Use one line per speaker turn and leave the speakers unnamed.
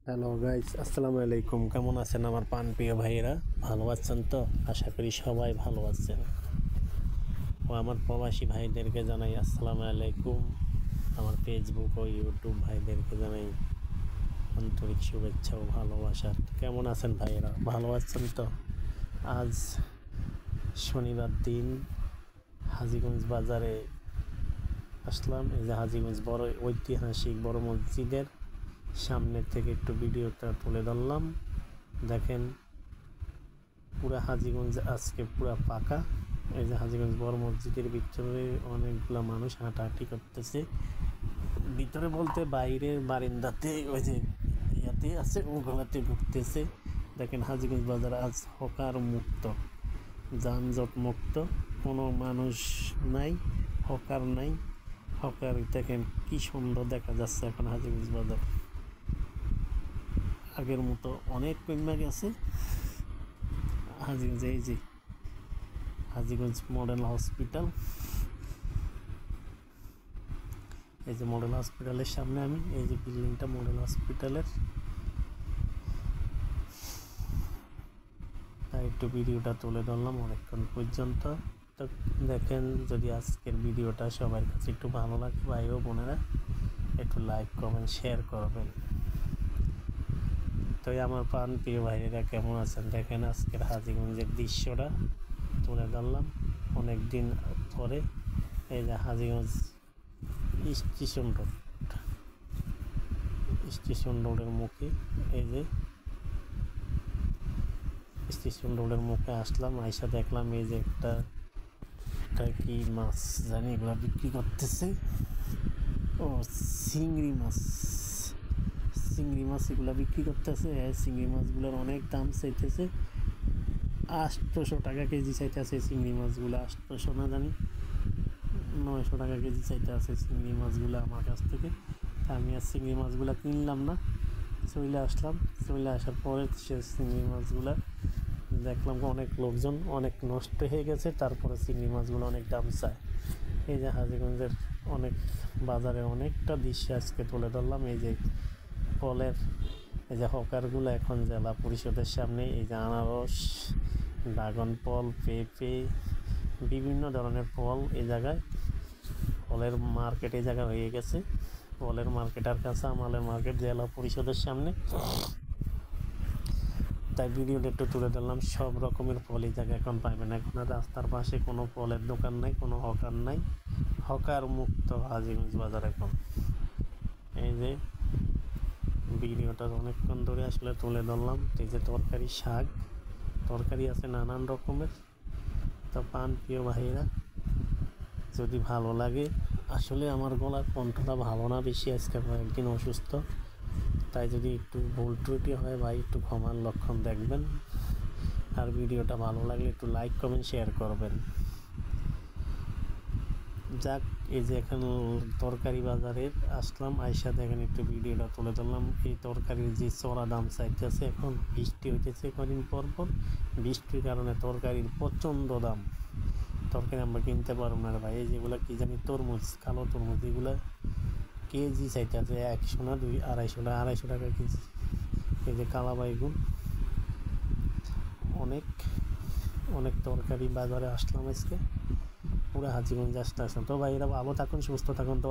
Hello guys, আসসালামু আলাইকুম। কেমন আছেন আমার প্রিয় ভাইয়েরা? ভালো আছেন তো? আশা করি সবাই ভালো আছেন। ও আমার প্রবাসী ভাইদেরকে জানাই আসসালামু আলাইকুম। আমার ফেসবুক ও ইউটিউব ভাইদেরকে জানাই আন্তরিক শুভেচ্ছা ও ভালোবাসা। কেমন আছেন ভাইয়েরা? ভালো আছেন তো? আজ শনিবার দিন হাজীগঞ্জ বাজারে আসলাম। এই যে হাজীগঞ্জ বড় ঐতিহাসিক বড় মসজিদের সামনে থেকে একটু ভিডিওটা তুলে ধরলাম। দেখেন পুরা হাজীগঞ্জ আজকে পুরা ফাঁকা। এই যে হাজীগঞ্জ বড় মসজিদের ভিতরে অনেকগুলো মানুষ হাঁটাহাঁটি করতেছে। ভিতরে বলতে বাইরের বারিন্দাতে ওই যে ইয়াতে আছে ওগুলাতে ঘুরতেছে। দেখেন হাজীগঞ্জ বাজার আজ হকার মুক্ত, যানজট মুক্ত, কোনো মানুষ নাই, হকার নাই। হকার দেখেন কি সুন্দর দেখা যাচ্ছে এখন হাজীগঞ্জ বাজার। আগের মতো অনেক কমে গেছে। হাজীগঞ্জ এই যে হাজীগঞ্জ মডেল হসপিটাল, এই যে মডেল হসপিটালের সামনে আমি, এই যে বিল্ডিংটা মডেল হসপিটালের। তাই একটু ভিডিওটা তুলে ধরলাম অনেকক্ষণ পর্যন্ত। তো দেখেন, যদি আজকের ভিডিওটা সবার কাছে একটু ভালো লাগে, ভাই ও বোনেরা একটু লাইক কমেন্ট শেয়ার করবেন। তো আমার প্রিয় ভাইয়েরা কেমন আছেন? দেখেন আজকের হাজীগঞ্জের দৃশ্যটা তুলে ধরলাম অনেক দিন পরে। এই যে হাজীগঞ্জ স্টেশন রোডের মুখে, এই যে স্টেশন রোডের মুখে আসলাম। আইসা দেখলাম এই যে একটা কি মাছ জানি এগুলো বিক্রি করতেছে। ও চিংড়ি মাছ এগুলো বিক্রি করতেছে। চিংড়ি মাছগুলোর অনেক দাম চাইতেছে, 800 টাকা কেজি চাইতে আছে চিংড়ি মাছগুলো। 800 না জানি 900 টাকা কেজি চাইতে আছে চিংড়ি মাছগুলো আমার কাছ থেকে। তা আমি আর চিংড়ি মাছগুলো কিনলাম না, চলে আসলাম। চলে আসার পরে সে চিংড়ি মাছগুলো দেখলাম অনেক লোকজন, অনেক নষ্ট হয়ে গেছে। তারপরে চিংড়ি মাছগুলো অনেক দাম চায়। এই যে হাজীগঞ্জের অনেক বাজারে অনেকটা দৃশ্য আজকে তুলে ধরলাম। এই যে ফলের এই যে হকারগুলো এখন জেলা পরিষদের সামনে, এই যে আনারস, ড্রাগন ফল, পেঁপে, বিভিন্ন ধরনের ফল এই জায়গায়, ফলের মার্কেট এই জায়গায় হয়ে গেছে। ফলের মার্কেট আর কাঁচামালের মার্কেট জেলা পরিষদের সামনে। তাই ভিডিওটা একটু তুলে ধরলাম। সব রকমের ফল এই জায়গায় এখন পাইবেন। এখন আর রাস্তার পাশে কোনো ফলের দোকান নাই, কোনো হকার নাই, হকার মুক্ত হাজীগঞ্জ বাজার এখন। এই যে ভিডিওটা অনেকক্ষণ ধরে আসলে তুলে ধরলাম। এই যে তরকারি, শাক তরকারি আছে নানান রকমের। তো প্রিয় ভাইয়েরা, যদি ভালো লাগে, আসলে আমার গলার কণ্ঠটা ভালো না বেশি, আজকে একদিন অসুস্থ। তাই যদি একটু ভুল ত্রুটি হয় ভাই একটু ক্ষমার লক্ষণ দেখবেন। আর ভিডিওটা ভালো লাগলে একটু লাইক কমেন্ট শেয়ার করবেন। যাক, এই যে এখন তরকারি বাজারে আসলাম, আইসা দেখেন একটু ভিডিওটা তুলে ধরলাম। এই তরকারির যে চড়া দাম চাইতেছে, এখন বৃষ্টি হইতেছে কদিন পর পর, বৃষ্টির কারণে তরকারির প্রচণ্ড দাম। তরকারি আমরা কিনতে পারবো না ভাই। এই যেগুলো কি জানি তরমুজ, কালো তরমুজ, এগুলো কেজি চাইতেছে 100 না 200-250 টাকা কেজি। এই যে কালা বাইগুন, অনেক অনেক তরকারি বাজারে আসলাম আজকে পুরো হাজীগঞ্জ আসতে আসলাম। তো ভাই এরা ভালো থাকুন, সুস্থ থাকুন। তো